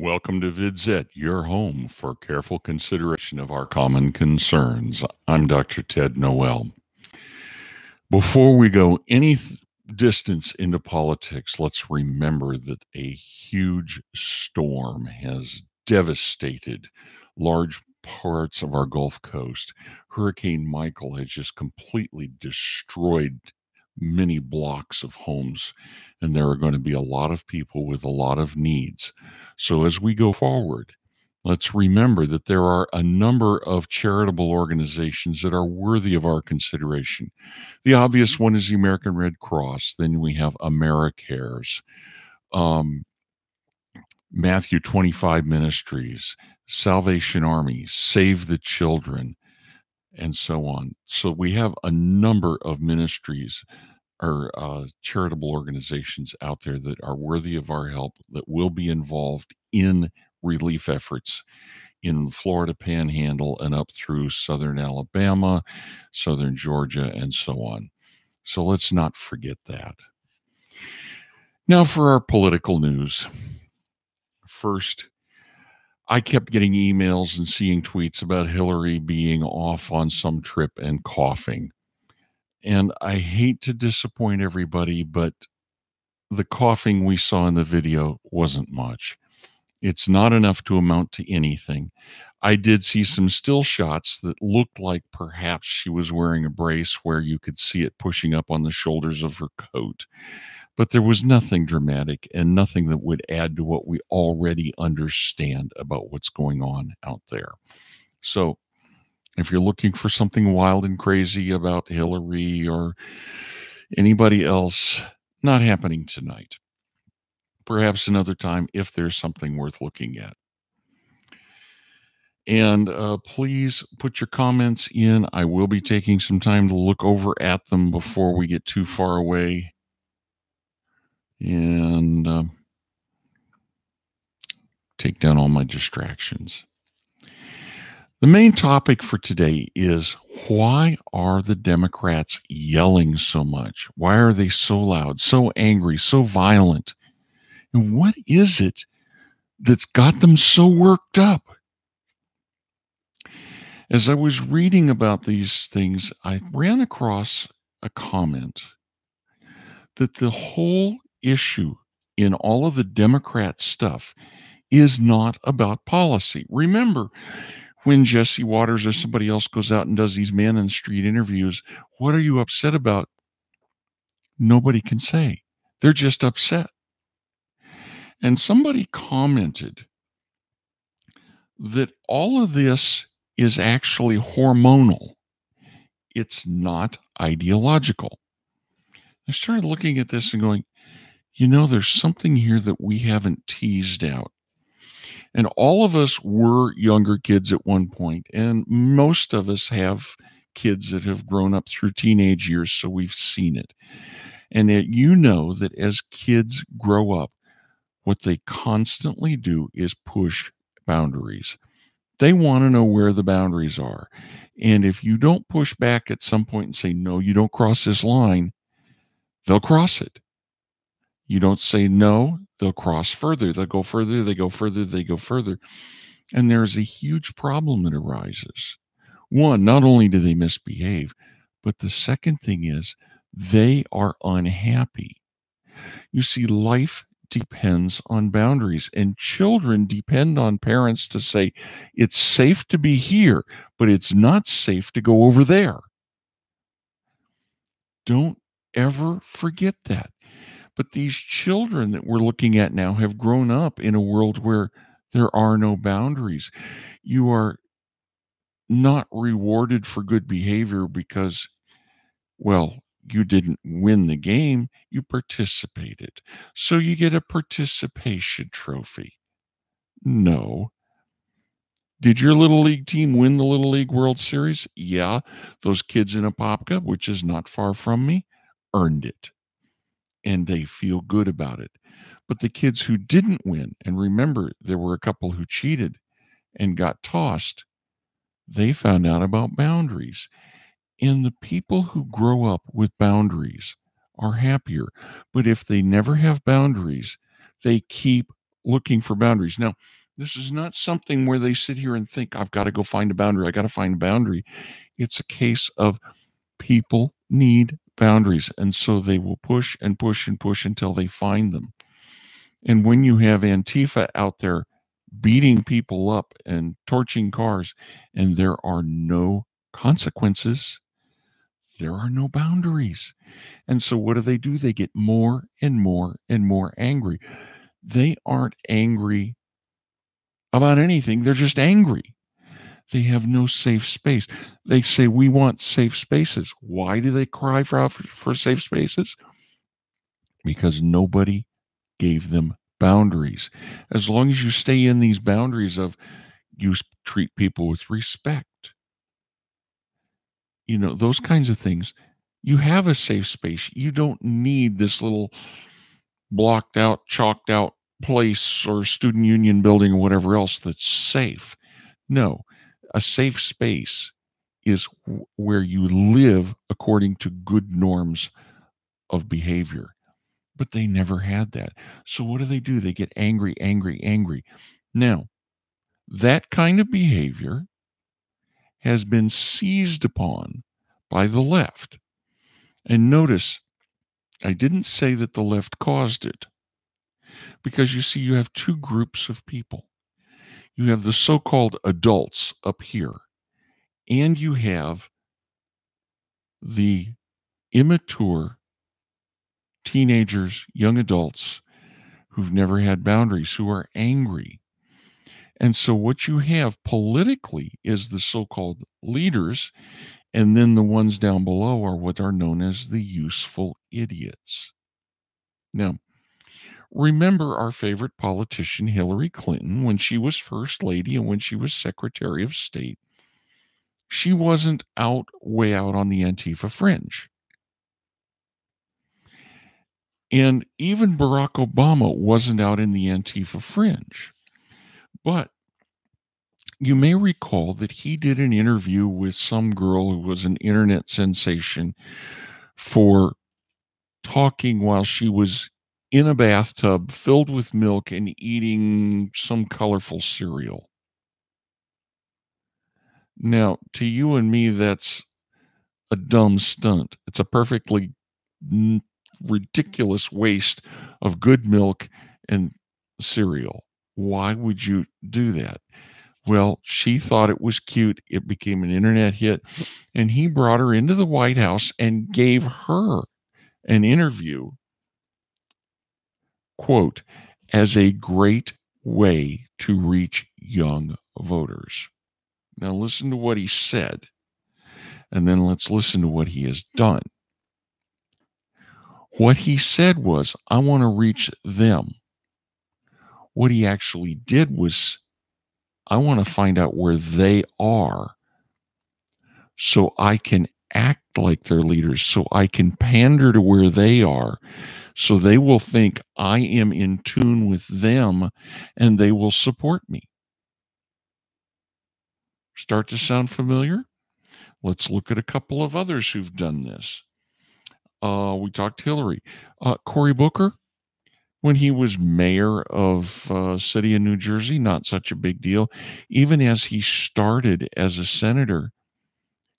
Welcome to VidZette, your home for careful consideration of our common concerns. I'm Dr. Ted Noel. Before we go any distance into politics, let's remember that a huge storm has devastated large parts of our Gulf Coast. Hurricane Michael has just completely destroyed many blocks of homes, and there are going to be a lot of people with a lot of needs. So as we go forward, let's remember that there are a number of charitable organizations that are worthy of our consideration. The obvious one is the American Red Cross. Then we have AmeriCares, um, Matthew 25 Ministries, Salvation Army, Save the Children, and so on. So we have a number of ministries or charitable organizations out there that are worthy of our help, that will be involved in relief efforts in the Florida Panhandle and up through southern Alabama, southern Georgia, and so on. So let's not forget that. Now for our political news. First, I kept getting emails and seeing tweets about Hillary being off on some trip and coughing. And I hate to disappoint everybody, but the coughing we saw in the video wasn't much. It's not enough to amount to anything. I did see some still shots that looked like perhaps she was wearing a brace where you could see it pushing up on the shoulders of her coat. But there was nothing dramatic and nothing that would add to what we already understand about what's going on out there. So if you're looking for something wild and crazy about Hillary or anybody else, not happening tonight. Perhaps another time if there's something worth looking at. And please put your comments in. I will be taking some time to look over at them before we get too far away. And take down all my distractions. The main topic for today is, why are the Democrats yelling so much? Why are they so loud, so angry, so violent? And what is it that's got them so worked up? As I was reading about these things, I ran across a comment that the whole issue in all of the Democrat stuff is not about policy. Remember, when Jesse Waters or somebody else goes out and does these man in the street interviews, what are you upset about? Nobody can say. They're just upset. And somebody commented that all of this is actually hormonal. It's not ideological. I started looking at this and going, there's something here that we haven't teased out. And all of us were younger kids at one point, and most of us have kids that have grown up through teenage years, so we've seen it. And that as kids grow up, what they constantly do is push boundaries. They want to know where the boundaries are. And if you don't push back at some point and say, no, you don't cross this line, they'll cross it. You don't say no, they'll cross further. They'll go further, they go further, they go further. And there's a huge problem that arises. One, not only do they misbehave, but the second thing is they are unhappy. You see, life depends on boundaries, and children depend on parents to say, it's safe to be here, but it's not safe to go over there. Don't ever forget that. But these children that we're looking at now have grown up in a world where there are no boundaries. You are not rewarded for good behavior because, you didn't win the game, you participated. So you get a participation trophy. No. Did your Little League team win the Little League World Series? Yeah. Those kids in Apopka, which is not far from me, earned it. And they feel good about it. But the kids who didn't win, and remember, there were a couple who cheated and got tossed, they found out about boundaries. And the people who grow up with boundaries are happier. But if they never have boundaries, they keep looking for boundaries. Now, this is not something where they sit here and think, I've got to go find a boundary. I got to find a boundary. It's a case of people need boundaries. And so they will push and push and push until they find them. And when you have Antifa out there beating people up and torching cars, and there are no consequences, there are no boundaries. And so what do? They get more and more and more angry. They aren't angry about anything. They're just angry. They have no safe space. They say, we want safe spaces. Why do they cry for safe spaces? Because nobody gave them boundaries. As long as you stay in these boundaries of you treat people with respect, those kinds of things, you have a safe space. You don't need this little blocked out, chalked out place or student union building or whatever else that's safe. No, a safe space is where you live according to good norms of behavior. But they never had that. So what do? They get angry, angry, angry. Now, that kind of behavior has been seized upon by the left. And notice, I didn't say that the left caused it. Because you see, you have two groups of people. You have the so-called adults up here, and you have the immature teenagers, young adults who've never had boundaries, who are angry. And so what you have politically is the so-called leaders, and then the ones down below are what are known as the useful idiots. Now, remember our favorite politician, Hillary Clinton, when she was First Lady and when she was Secretary of State, she wasn't way out on the Antifa fringe. And even Barack Obama wasn't out in the Antifa fringe. But you may recall that he did an interview with some girl who was an internet sensation for talking while she was in a bathtub filled with milk and eating some colorful cereal. Now, to you and me, that's a dumb stunt. It's a perfectly ridiculous waste of good milk and cereal. Why would you do that? Well, she thought it was cute. It became an internet hit. And he brought her into the White House and gave her an interview, quote, as a great way to reach young voters. Now, listen to what he said, and then let's listen to what he has done. What he said was, I want to reach them. What he actually did was, I want to find out where they are so I can act like their leaders, so I can pander to where they are, so they will think I am in tune with them and they will support me. Start to sound familiar? Let's look at a couple of others who've done this. We talked Hillary. Cory Booker, when he was mayor of city in New Jersey, not such a big deal. Even as he started as a senator,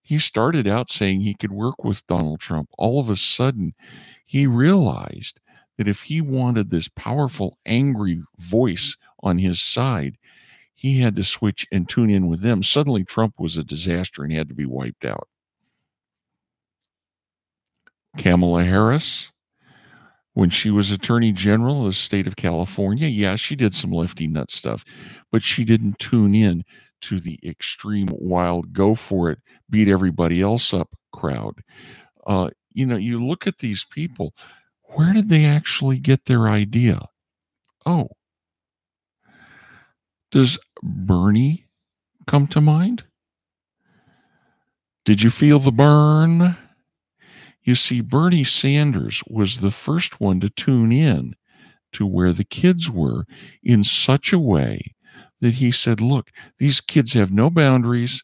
he started out saying he could work with Donald Trump. All of a sudden, he realized that if he wanted this powerful, angry voice on his side, he had to switch and tune in with them. Suddenly, Trump was a disaster and had to be wiped out. Kamala Harris, when she was Attorney General of the state of California, yeah, she did some lefty nut stuff, but she didn't tune in to the extreme, wild, go for it, beat everybody else up crowd. You look at these people, where did they actually get their idea? Oh, does Bernie come to mind? Did you feel the burn? You see, Bernie Sanders was the first one to tune in to where the kids were in such a way that he said, look, these kids have no boundaries.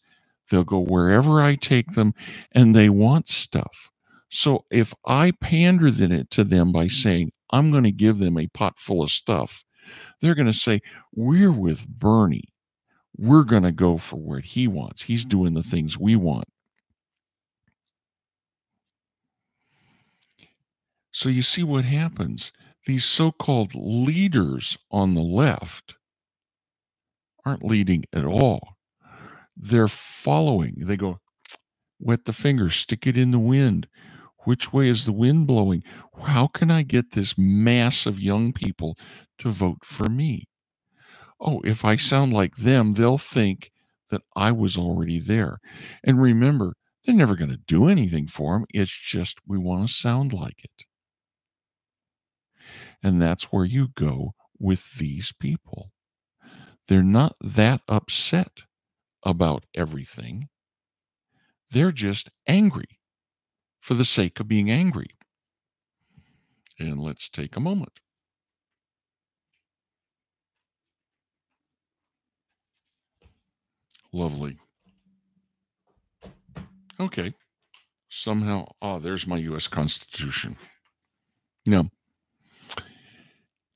They'll go wherever I take them, and they want stuff. So if I pander to them by saying, I'm going to give them a pot full of stuff, They're going to say, we're with Bernie. We're going to go for what he wants. He's doing the things we want. So you see what happens. These so-called leaders on the left aren't leading at all. They're following. They go, wet the finger, stick it in the wind. Which way is the wind blowing? How can I get this mass of young people to vote for me? Oh, if I sound like them, they'll think that I was already there. And remember, they're never going to do anything for them. It's just we want to sound like it. And that's where you go with these people. They're not that upset about everything. They're just angry for the sake of being angry. And let's take a moment. Lovely. Okay. Somehow, there's my U.S. Constitution. Now,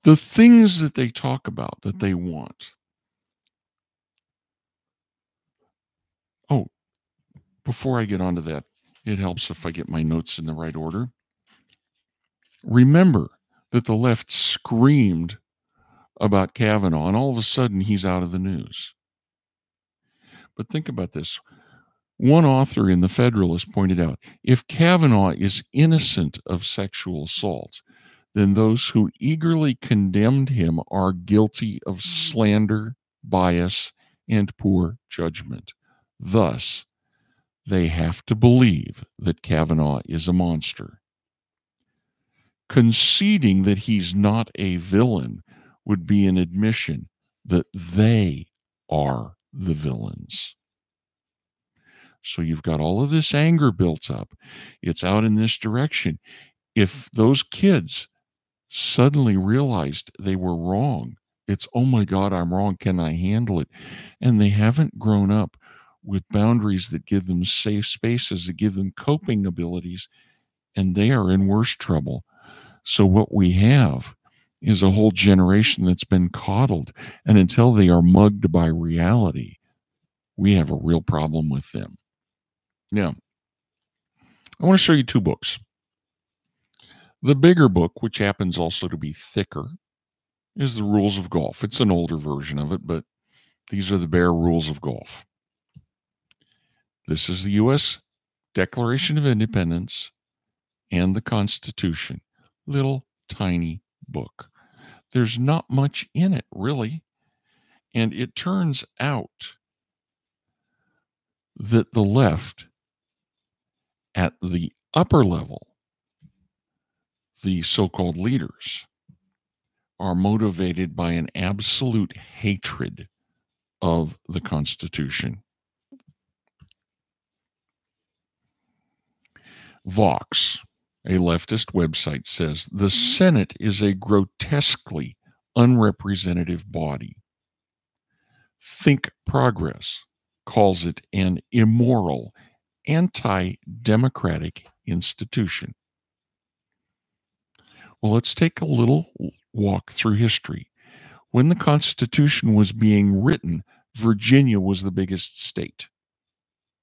the things that they talk about that they want. Oh, before I get onto that, it helps if I get my notes in the right order. Remember that the left screamed about Kavanaugh, and all of a sudden he's out of the news. But think about this. One author in The Federalist pointed out, if Kavanaugh is innocent of sexual assault, then those who eagerly condemned him are guilty of slander, bias, and poor judgment. Thus, they have to believe that Kavanaugh is a monster. Conceding that he's not a villain would be an admission that they are the villains. So you've got all of this anger built up. It's out in this direction. If those kids suddenly realized they were wrong, it's, oh my God, I'm wrong. Can I handle it? And they haven't grown up with boundaries that give them safe spaces, that give them coping abilities, and they are in worse trouble. So what we have is a whole generation that's been coddled, and until they are mugged by reality, we have a real problem with them. Now, I want to show you two books. The bigger book, which happens also to be thicker, is The Rules of Golf. It's an older version of it, but these are the bare rules of golf. This is the U.S. Declaration of Independence and the Constitution. Little tiny book. There's not much in it, really. And it turns out that the left at the upper level, the so-called leaders, are motivated by an absolute hatred of the Constitution. Vox, a leftist website, says the Senate is a grotesquely unrepresentative body. Think Progress calls it an immoral, anti-democratic institution. Well, let's take a little walk through history. When the Constitution was being written, Virginia was the biggest state.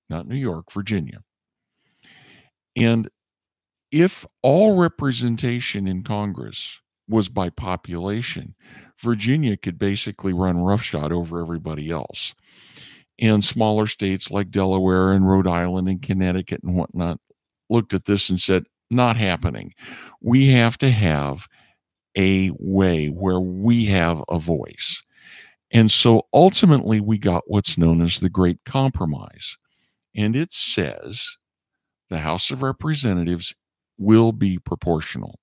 Not New York, Virginia. And if all representation in Congress was by population, Virginia could basically run roughshod over everybody else. And smaller states like Delaware and Rhode Island and Connecticut and whatnot looked at this and said, not happening. We have to have a way where we have a voice. And so ultimately we got what's known as the Great Compromise. And it says the House of Representatives will be proportional.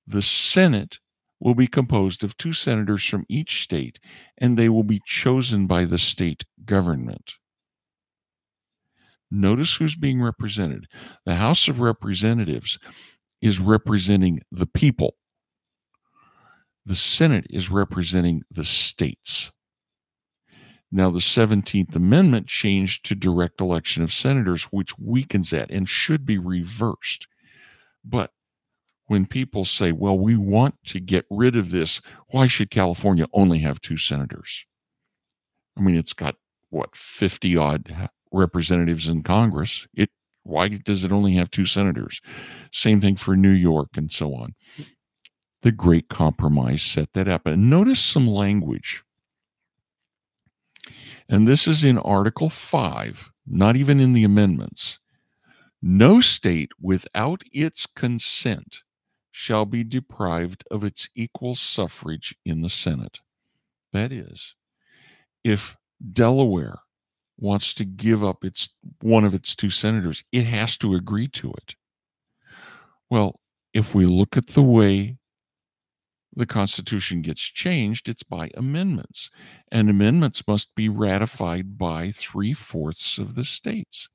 The Senate will be composed of 2 senators from each state, and they will be chosen by the state government. Notice who's being represented. The House of Representatives is representing the people. The Senate is representing the states. Now, the 17th Amendment changed to direct election of senators, which weakens that and should be reversed. But when people say, well, we want to get rid of this, why should California only have 2 senators? I mean, it's got, what, 50 odd representatives in Congress. Why does it only have 2 senators? Same thing for New York and so on. The Great Compromise set that up. And notice some language. And this is in Article 5, not even in the amendments. No state without its consent shall be deprived of its equal suffrage in the Senate. That is, if Delaware wants to give up one of its 2 senators, it has to agree to it. Well, if we look at the way the Constitution gets changed, it's by amendments. And amendments must be ratified by 3/4 of the states.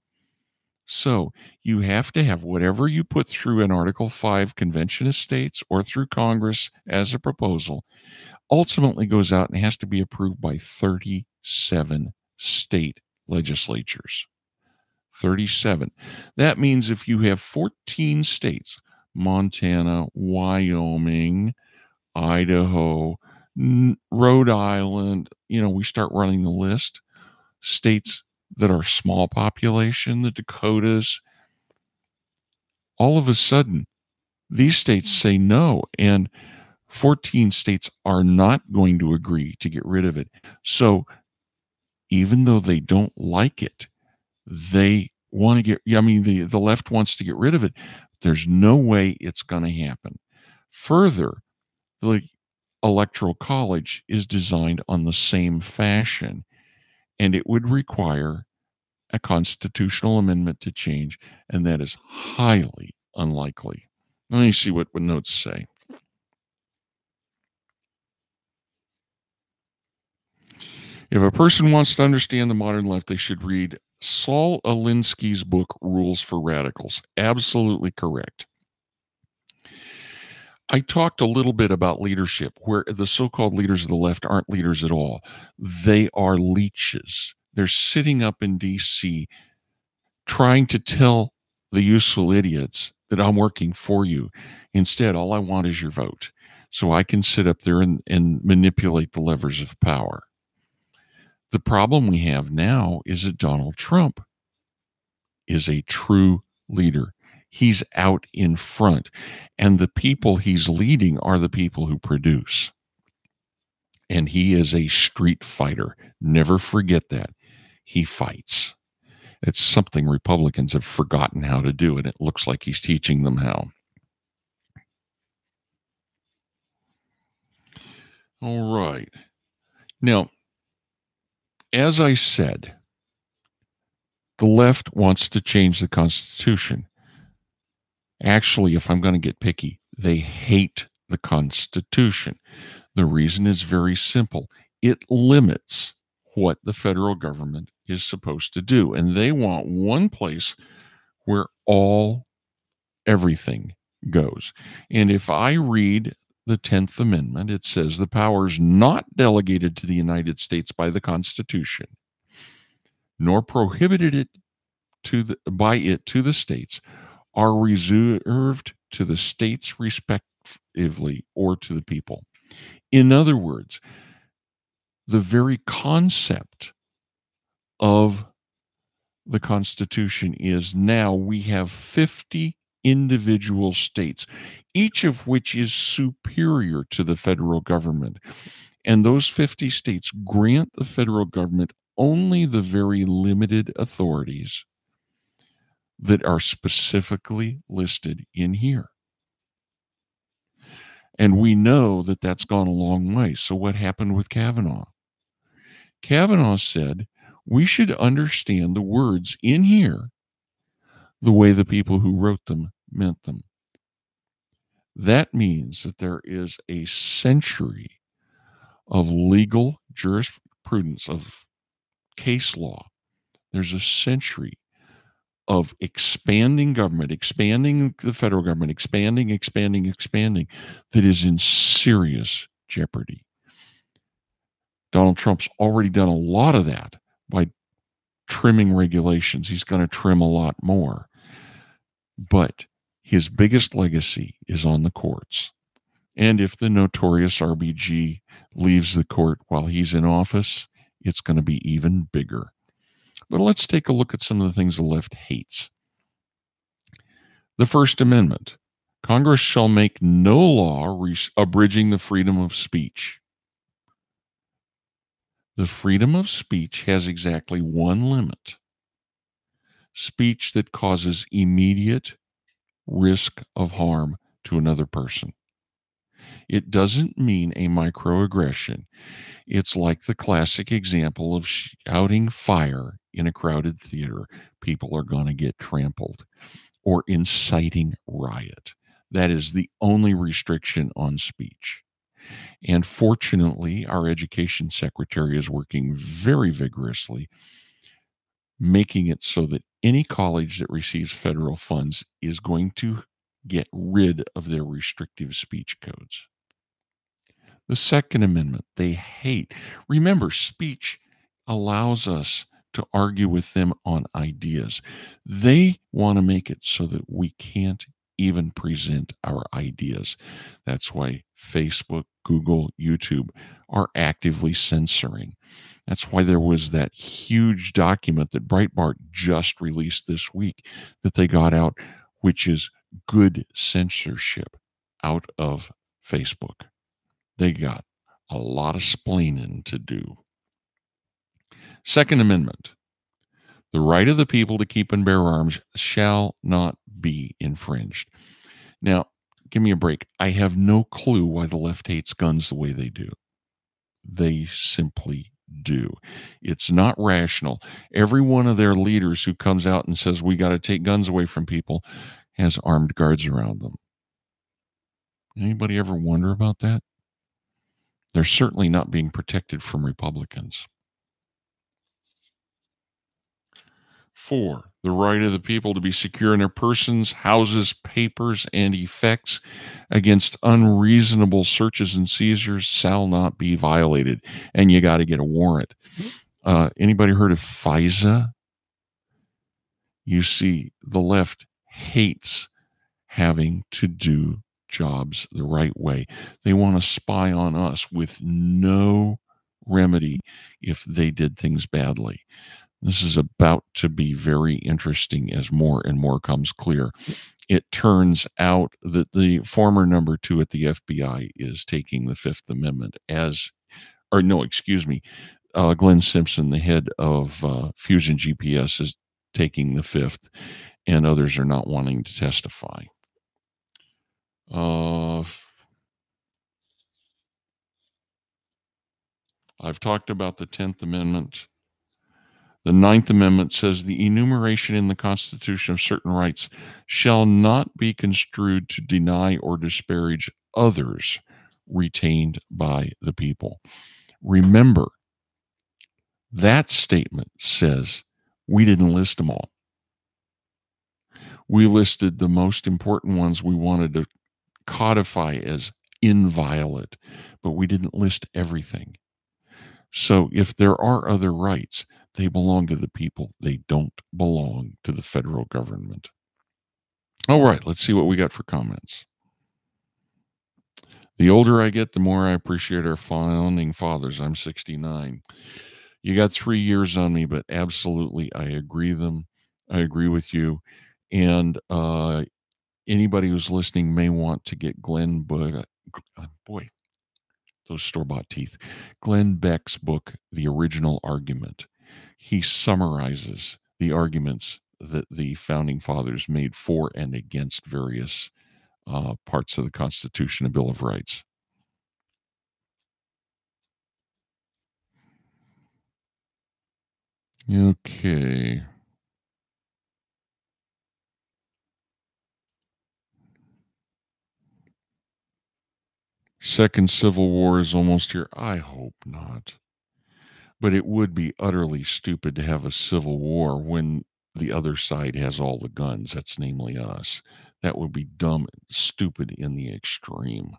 So you have to have whatever you put through an Article 5 Convention of States or through Congress as a proposal ultimately goes out and has to be approved by 37 state legislatures. 37. That means if you have 14 states, Montana, Wyoming, Idaho, Rhode Island, we start running the list, states that are small population, the Dakotas, all of a sudden, these states say no, and 14 states are not going to agree to get rid of it. So even though they don't like it, they want to the left wants to get rid of it. There's no way it's going to happen. Further, the Electoral College is designed on the same fashion, and it would require a constitutional amendment to change, and that is highly unlikely. Let me see what notes say. If a person wants to understand the modern left, they should read Saul Alinsky's book, Rules for Radicals. Absolutely correct. I talked a little bit about leadership, where the so-called leaders of the left aren't leaders at all. They are leeches. They're sitting up in D.C. trying to tell the useful idiots that I'm working for you. Instead, all I want is your vote, so I can sit up there and manipulate the levers of power. The problem we have now is that Donald Trump is a true leader. He's out in front, and the people he's leading are the people who produce. And he is a street fighter. Never forget that. He fights. It's something Republicans have forgotten how to do, and it looks like he's teaching them how. All right. Now, as I said, the left wants to change the Constitution. Actually, if I'm going to get picky, they hate the Constitution. The reason is very simple. It limits what the federal government is supposed to do. And they want one place where everything goes. And if I read the 10th Amendment, it says the powers not delegated to the United States by the Constitution, nor prohibited by it to the states, are reserved to the states respectively or to the people. In other words, the very concept of the Constitution is now we have 50 individual states, each of which is superior to the federal government. And those 50 states grant the federal government only the very limited authorities that are specifically listed in here. And we know that that's gone a long way. So what happened with Kavanaugh? Kavanaugh said, we should understand the words in here the way the people who wrote them meant them. That means that there is a century of legal jurisprudence, of case law. There's a century of expanding government, expanding the federal government, expanding, that is in serious jeopardy. Donald Trump's already done a lot of that by trimming regulations. He's going to trim a lot more. But His biggest legacy is on the courts. And if the notorious RBG leaves the court while he's in office, it's going to be even bigger. But let's take a look at some of the things the left hates. The First Amendment. Congress shall make no law abridging the freedom of speech. The freedom of speech has exactly one limit: speech that causes immediate risk of harm to another person. It doesn't mean a microaggression. It's like the classic example of shouting fire in a crowded theater. People are going to get trampled. Or inciting riot. That is the only restriction on speech. And fortunately, our education secretary is working very vigorously, making it so that any college that receives federal funds is going to get rid of their restrictive speech codes. The Second Amendment, they hate. Remember, speech allows us to argue with them on ideas. They want to make it so that we can't even present our ideas. That's why Facebook, Google, YouTube are actively censoring. That's why there was that huge document that Breitbart just released this week that they got out, which is good censorship out of Facebook. They got a lot of splaining to do. Second Amendment. The right of the people to keep and bear arms shall not be infringed. Now, give me a break. I have no clue why the left hates guns the way they do. They simply do. It's not rational. Every one of their leaders who comes out and says we got to take guns away from people has armed guards around them. Anybody ever wonder about that? They're certainly not being protected from Republicans. 4, the right of the people to be secure in their persons, houses, papers, and effects against unreasonable searches and seizures shall not be violated. And you got to get a warrant. Anybody heard of FISA? You see, the left hates having to do jobs the right way. They want to spy on us with no remedy if they did things badly. This is about to be very interesting as more and more comes clear. It turns out that the former number 2 at the FBI is taking the Fifth Amendment Glenn Simpson, the head of Fusion GPS, is taking the Fifth, and others are not wanting to testify. I've talked about the 10th Amendment. The Ninth Amendment says the enumeration in the Constitution of certain rights shall not be construed to deny or disparage others retained by the people. Remember, that statement says we didn't list them all. We listed the most important ones we wanted to codify as inviolate, but we didn't list everything. So if there are other rights, they belong to the people. They don't belong to the federal government. All right, let's see what we got for comments. The older I get, the more I appreciate our founding fathers. I'm 69. You got 3 years on me, but absolutely, I agree with you. And anybody who's listening may want to get Glenn boy, those store-bought teeth. Glenn Beck's book, The Original Argument. He summarizes the arguments that the founding fathers made for and against various parts of the Constitution and Bill of Rights. Okay. Second Civil War is almost here. I hope not. But it would be utterly stupid to have a civil war when the other side has all the guns. That's namely us. That would be dumb, stupid in the extreme.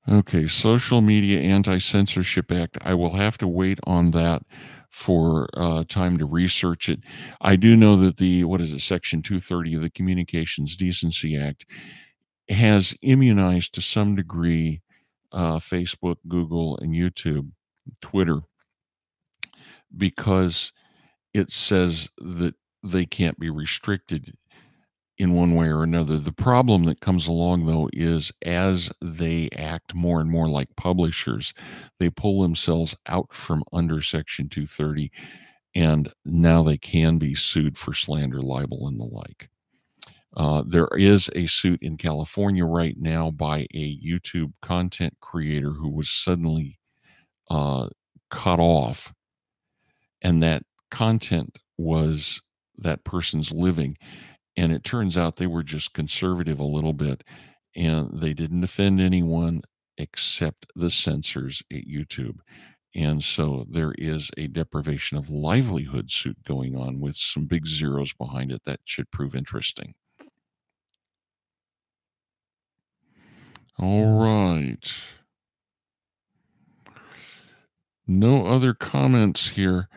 Okay, Social Media Anti-Censorship Act. I will have to wait on that for time to research it. I do know that what is it, Section 230 of the Communications Decency Act has immunized to some degree Facebook, Google, and YouTube, Twitter, because it says that they can't be restricted in one way or another. The problem that comes along, though, is as they act more and more like publishers, they pull themselves out from under Section 230, and now they can be sued for slander, libel, and the like. There is a suit in California right now by a YouTube content creator who was suddenly uh, cut off, and that content was that person's living. And it turns out they were just conservative a little bit, and they didn't offend anyone except the censors at YouTube. And so there is a deprivation of livelihood suit going on with some big zeros behind it that should prove interesting. All right. No other comments here.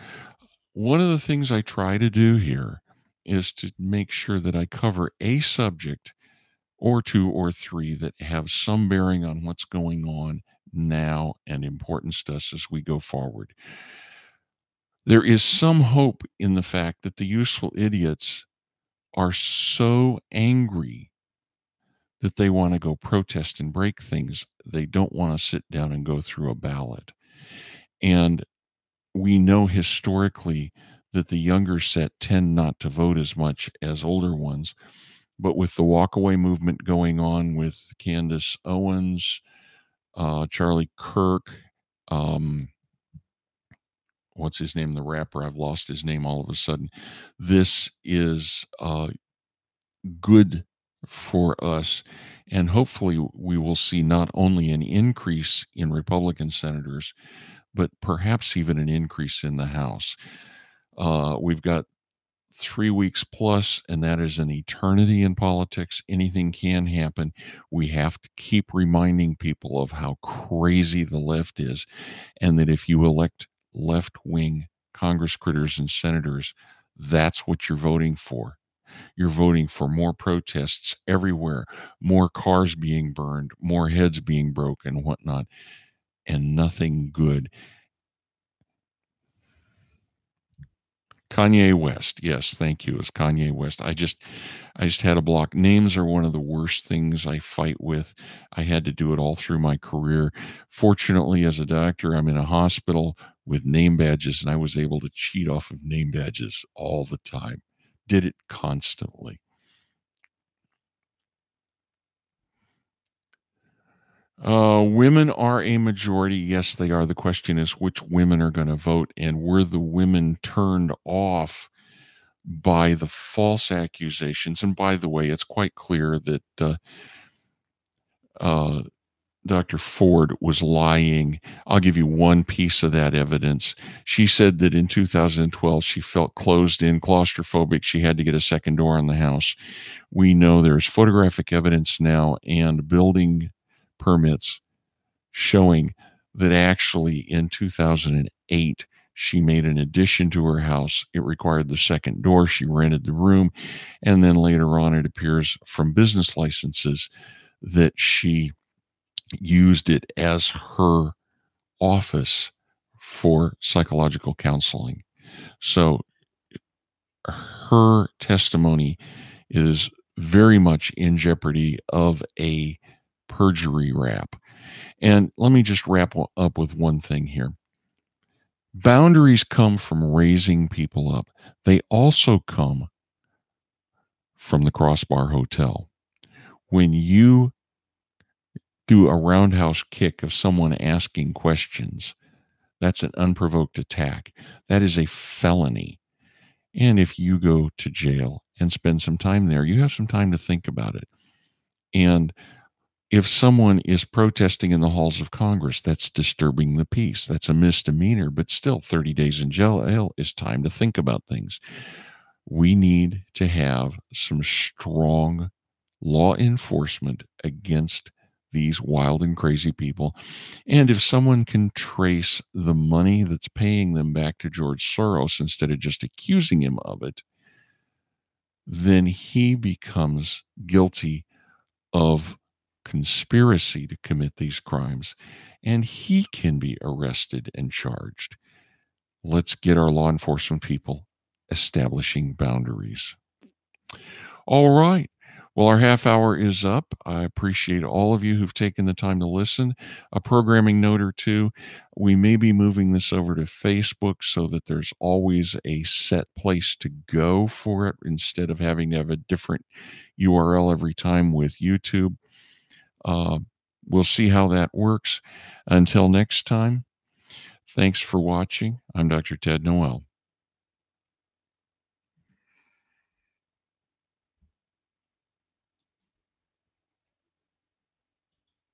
One of the things I try to do here is to make sure that I cover a subject or two or three that have some bearing on what's going on now and importance to us as we go forward. There is some hope in the fact that the useful idiots are so angry that they want to go protest and break things. They don't want to sit down and go through a ballot. And we know historically that the younger set tend not to vote as much as older ones. But with the walkaway movement going on with Candace Owens, Charlie Kirk, um, what's his name, the rapper? I've lost his name all of a sudden. This is good for us. And hopefully, we will see not only an increase in Republican senators, but perhaps even an increase in the House. We've got 3 weeks plus, and that is an eternity in politics. Anything can happen. We have to keep reminding people of how crazy the left is, and that if you elect left wing Congress critters and senators, that's what you're voting for. You're voting for more protests everywhere, more cars being burned, more heads being broken, whatnot, and nothing good. Kanye West. Yes, thank you. It's Kanye West. I just had a block. Names are one of the worst things I fight with. I had to do it all through my career. Fortunately, as a doctor, I'm in a hospital with name badges, and I was able to cheat off of name badges all the time. Did it constantly. Women are a majority. Yes, they are. The question is which women are going to vote, and were the women turned off by the false accusations? And by the way, it's quite clear that uh, Dr. Ford was lying. I'll give you one piece of that evidence. She said that in 2012 she felt closed in, claustrophobic. She had to get a second door on the house. We know there's photographic evidence now and building permits showing that actually in 2008 she made an addition to her house. It required the second door. She rented the room. And then later on, it appears from business licenses that she used it as her office for psychological counseling. So her testimony is very much in jeopardy of a perjury rap. And let me just wrap up with one thing here. Boundaries come from raising people up. They also come from the Crossbar Hotel. When you do a roundhouse kick of someone asking questions, that's an unprovoked attack. That is a felony. And if you go to jail and spend some time there, you have some time to think about it. And if someone is protesting in the halls of Congress, that's disturbing the peace. That's a misdemeanor, but still 30 days in jail is time to think about things. We need to have some strong law enforcement against these wild and crazy people. And if someone can trace the money that's paying them back to George Soros instead of just accusing him of it, then he becomes guilty of conspiracy to commit these crimes, and he can be arrested and charged. Let's get our law enforcement people establishing boundaries. All right. Well, our half hour is up. I appreciate all of you who've taken the time to listen. A programming note or two. We may be moving this over to Facebook so that there's always a set place to go for it instead of having to have a different URL every time with YouTube. We'll see how that works. Until next time, thanks for watching. I'm Dr. Ted Noel.